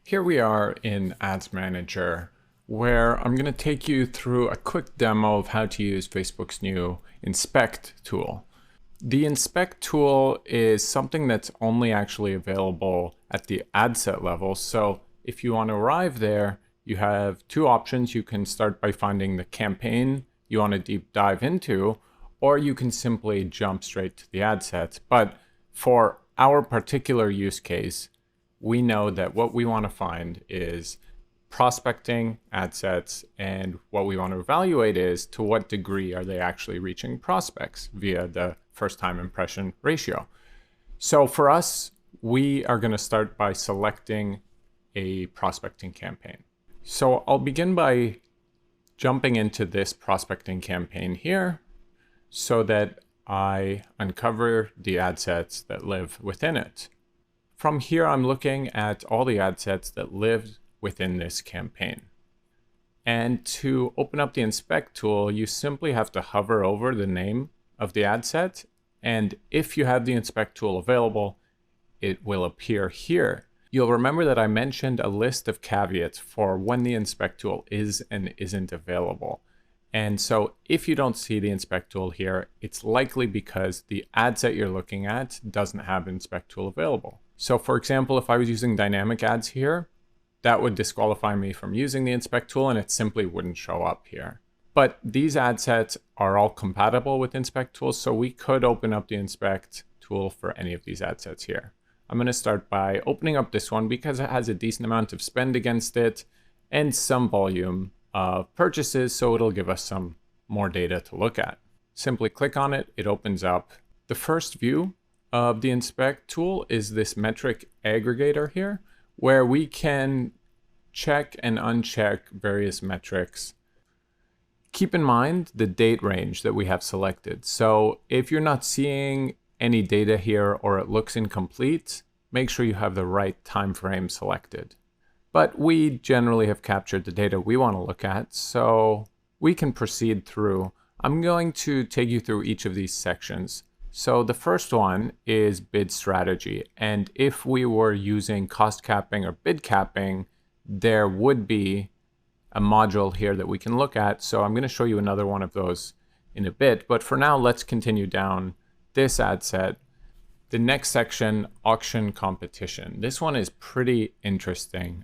Here we are in Ads Manager, where I'm going to take you through a quick demo of how to use Facebook's new Inspect tool. The Inspect tool is something that's only actually available at the ad set level. So if you want to arrive there, you have two options. You can start by finding the campaign you want to deep dive into, or you can simply jump straight to the ad sets. But for our particular use case, we know that what we want to find is prospecting ad sets, and what we want to evaluate is to what degree are they actually reaching prospects via the first time impression ratio. So for us, we are going to start by selecting a prospecting campaign. So I'll begin by jumping into this prospecting campaign here so that I uncover the ad sets that live within it. From here, I'm looking at all the ad sets that live within this campaign. And to open up the Inspect tool, you simply have to hover over the name of the ad set. And if you have the Inspect tool available, it will appear here. You'll remember that I mentioned a list of caveats for when the Inspect tool is and isn't available. And so if you don't see the Inspect tool here, it's likely because the ad set you're looking at doesn't have Inspect tool available. So for example, if I was using dynamic ads here, that would disqualify me from using the Inspect tool and it simply wouldn't show up here. But these ad sets are all compatible with Inspect tools, so we could open up the Inspect tool for any of these ad sets here. I'm going to start by opening up this one because it has a decent amount of spend against it and some volume of purchases, so it'll give us some more data to look at. Simply click on it, it opens up. The first view of the Inspect tool is this metric aggregator here, where we can check and uncheck various metrics. Keep in mind the date range that we have selected. So if you're not seeing any data here or it looks incomplete, make sure you have the right time frame selected. But we generally have captured the data we want to look at, so we can proceed through. I'm going to take you through each of these sections. So the first one is bid strategy. And if we were using cost capping or bid capping, there would be a module here that we can look at. So I'm going to show you another one of those in a bit. But for now, let's continue down this ad set. The next section, auction competition. This one is pretty interesting,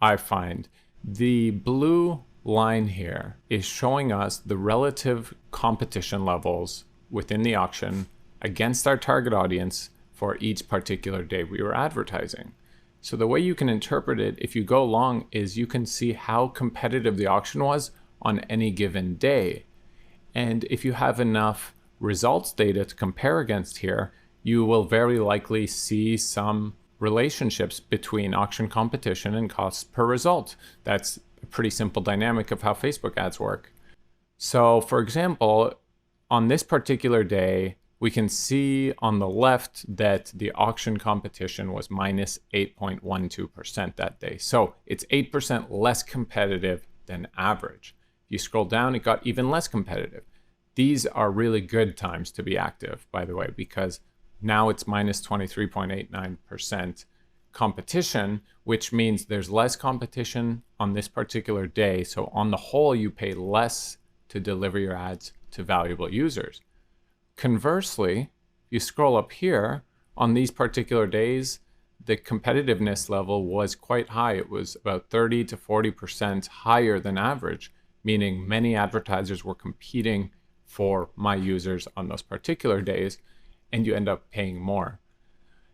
I find. The blue line here is showing us the relative competition levels within the auction against our target audience for each particular day we were advertising. So the way you can interpret it, if you go along, is you can see how competitive the auction was on any given day. And if you have enough results data to compare against here, you will very likely see some relationships between auction competition and costs per result. That's a pretty simple dynamic of how Facebook ads work. So for example, on this particular day, we can see on the left that the auction competition was minus 8.12% that day. So it's 8% less competitive than average. If you scroll down, it got even less competitive. These are really good times to be active, by the way, because now it's minus 23.89% competition, which means there's less competition on this particular day. So on the whole, you pay less to deliver your ads to valuable users. Conversely, if you scroll up here, on these particular days, the competitiveness level was quite high. It was about 30 to 40% higher than average, meaning many advertisers were competing for my users on those particular days, and you end up paying more.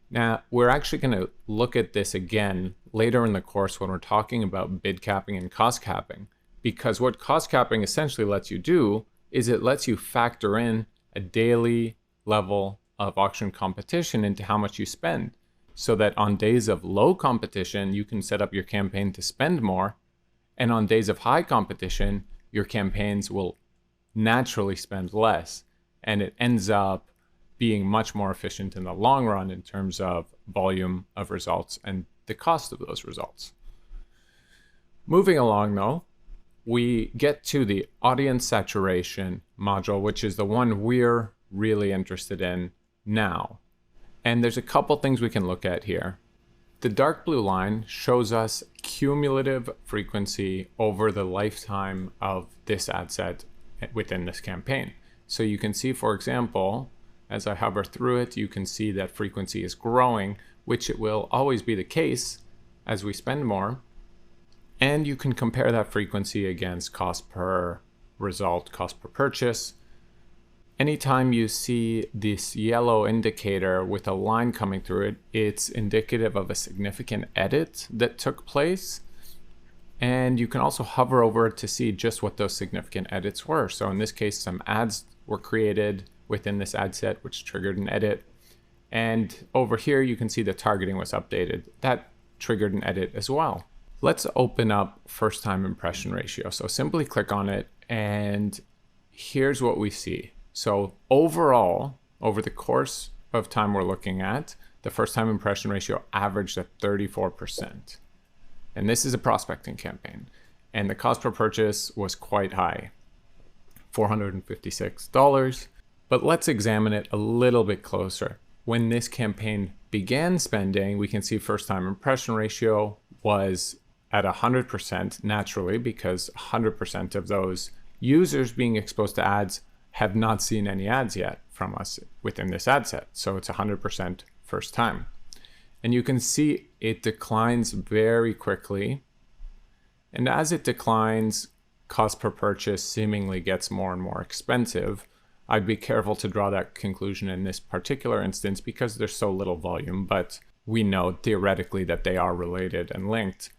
Now, we're actually going to look at this again later in the course when we're talking about bid capping and cost capping, because what cost capping essentially lets you do is it lets you factor in a daily level of auction competition into how much you spend, so that on days of low competition, you can set up your campaign to spend more, and on days of high competition, your campaigns will naturally spend less, and it ends up being much more efficient in the long run in terms of volume of results and the cost of those results. Moving along though, we get to the audience saturation module, which is the one we're really interested in now. And there's a couple things we can look at here. The dark blue line shows us cumulative frequency over the lifetime of this ad set within this campaign. So you can see, for example, as I hover through it, you can see that frequency is growing, which it will always be the case as we spend more. And you can compare that frequency against cost per result, cost per purchase. Anytime you see this yellow indicator with a line coming through it, it's indicative of a significant edit that took place. And you can also hover over it to see just what those significant edits were. So in this case, some ads were created within this ad set, which triggered an edit. And over here, you can see the targeting was updated. That triggered an edit as well. Let's open up first time impression ratio. So simply click on it, and here's what we see. So overall, over the course of time we're looking at, the first time impression ratio averaged at 34%. And this is a prospecting campaign. And the cost per purchase was quite high, $456. But let's examine it a little bit closer. When this campaign began spending, we can see first time impression ratio was at 100% naturally, because 100% of those users being exposed to ads have not seen any ads yet from us within this ad set. So it's 100% first time. And you can see it declines very quickly. And as it declines, cost per purchase seemingly gets more and more expensive. I'd be careful to draw that conclusion in this particular instance because there's so little volume, but we know theoretically that they are related and linked.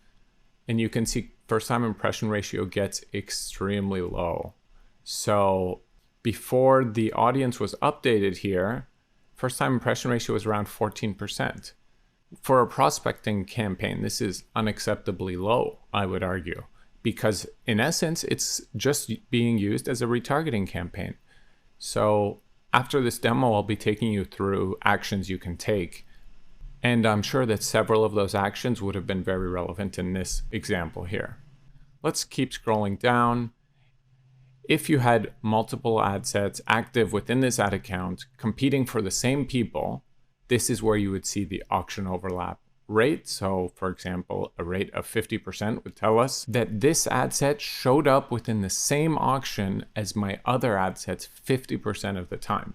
And you can see first time impression ratio gets extremely low. So before the audience was updated here, first time impression ratio was around 14%. For a prospecting campaign, this is unacceptably low, I would argue, because in essence, it's just being used as a retargeting campaign. So after this demo, I'll be taking you through actions you can take. And I'm sure that several of those actions would have been very relevant in this example here. Let's keep scrolling down. If you had multiple ad sets active within this ad account competing for the same people, this is where you would see the auction overlap rate. So for example, a rate of 50% would tell us that this ad set showed up within the same auction as my other ad sets 50% of the time.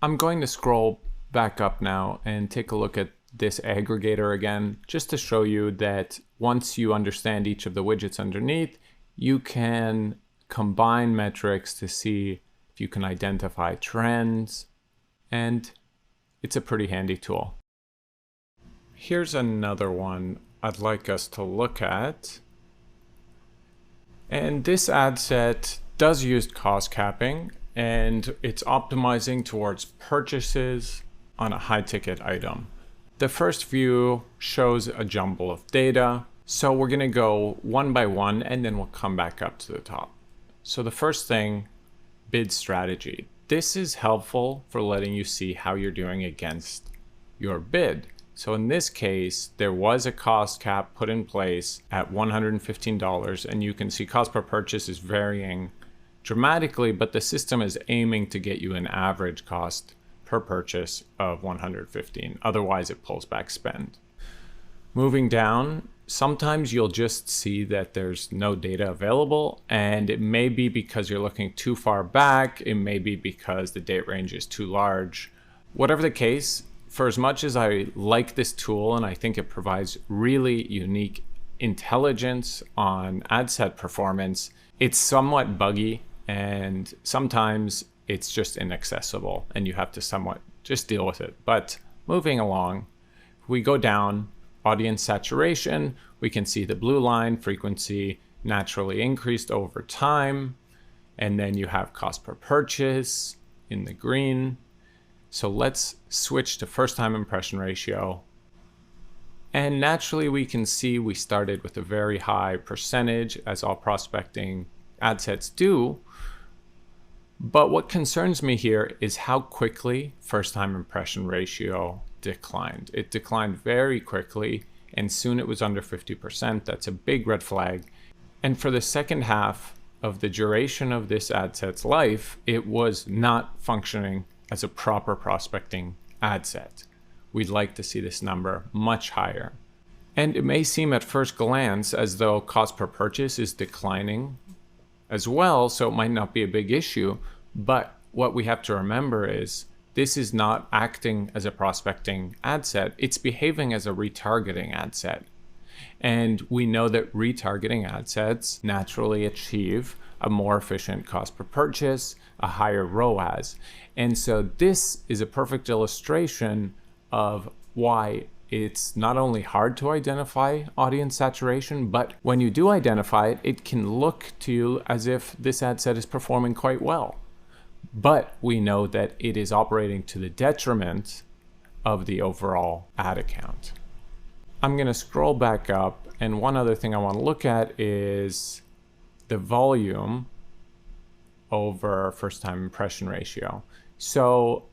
I'm going to scroll back up now and take a look at this aggregator again, just to show you that once you understand each of the widgets underneath, you can combine metrics to see if you can identify trends, and it's a pretty handy tool. Here's another one I'd like us to look at. And this ad set does use cost capping, and it's optimizing towards purchases on a high ticket item. The first view shows a jumble of data. So we're gonna go one by one and then we'll come back up to the top. So the first thing, bid strategy. This is helpful for letting you see how you're doing against your bid. So in this case, there was a cost cap put in place at $115, and you can see cost per purchase is varying dramatically, but the system is aiming to get you an average cost per purchase of $115. Otherwise, it pulls back spend. Moving down, sometimes you'll just see that there's no data available, and it may be because you're looking too far back. It may be because the date range is too large. Whatever the case, for as much as I like this tool and I think it provides really unique intelligence on ad set performance, it's somewhat buggy, and sometimes it's just inaccessible and you have to somewhat just deal with it. But moving along, we go down, audience saturation, we can see the blue line, frequency naturally increased over time. And then you have cost per purchase in the green. So let's switch to first time impression ratio. And naturally we can see we started with a very high percentage, as all prospecting ad sets do. But what concerns me here is how quickly first time impression ratio declined. It declined very quickly, and soon it was under 50%. That's a big red flag. And for the second half of the duration of this ad set's life, it was not functioning as a proper prospecting ad set. We'd like to see this number much higher. And it may seem at first glance as though cost per purchase is declining as well, so it might not be a big issue. But what we have to remember is this is not acting as a prospecting ad set, it's behaving as a retargeting ad set. And we know that retargeting ad sets naturally achieve a more efficient cost per purchase, a higher ROAS. And so this is a perfect illustration of why it's not only hard to identify audience saturation, but when you do identify it, it can look to you as if this ad set is performing quite well. But we know that it is operating to the detriment of the overall ad account. I'm going to scroll back up, and one other thing I want to look at is the volume over first time impression ratio. So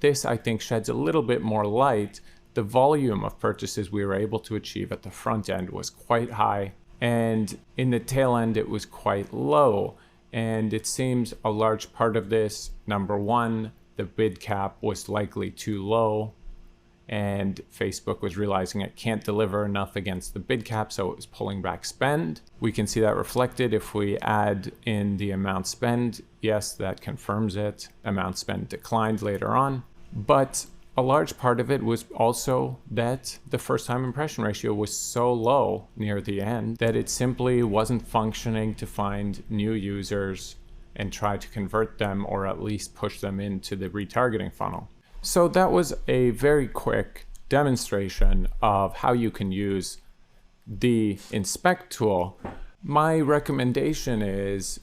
this, I think, sheds a little bit more light. The volume of purchases we were able to achieve at the front end was quite high, and in the tail end it was quite low. And it seems a large part of this, number one, the bid cap was likely too low, and Facebook was realizing it can't deliver enough against the bid cap, so it was pulling back spend. We can see that reflected if we add in the amount spent. Yes, that confirms it. Amount spent declined later on, but a large part of it was also that the first time impression ratio was so low near the end that it simply wasn't functioning to find new users and try to convert them, or at least push them into the retargeting funnel. So that was a very quick demonstration of how you can use the inspect tool. My recommendation is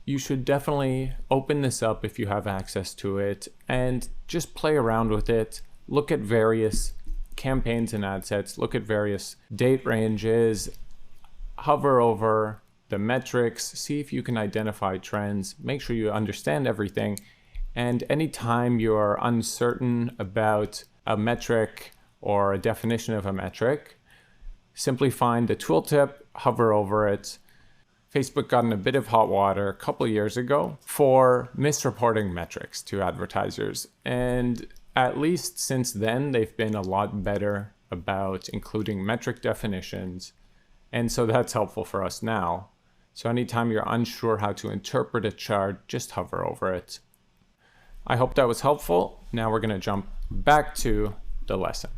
you should definitely open this up if you have access to it and just play around with it. Look at various campaigns and ad sets, look at various date ranges, hover over the metrics, see if you can identify trends, make sure you understand everything. And anytime you're uncertain about a metric or a definition of a metric, simply find the tooltip, hover over it. Facebook got in a bit of hot water a couple of years ago for misreporting metrics to advertisers. And at least since then, they've been a lot better about including metric definitions. And so that's helpful for us now. So anytime you're unsure how to interpret a chart, just hover over it. I hope that was helpful. Now we're going to jump back to the lesson.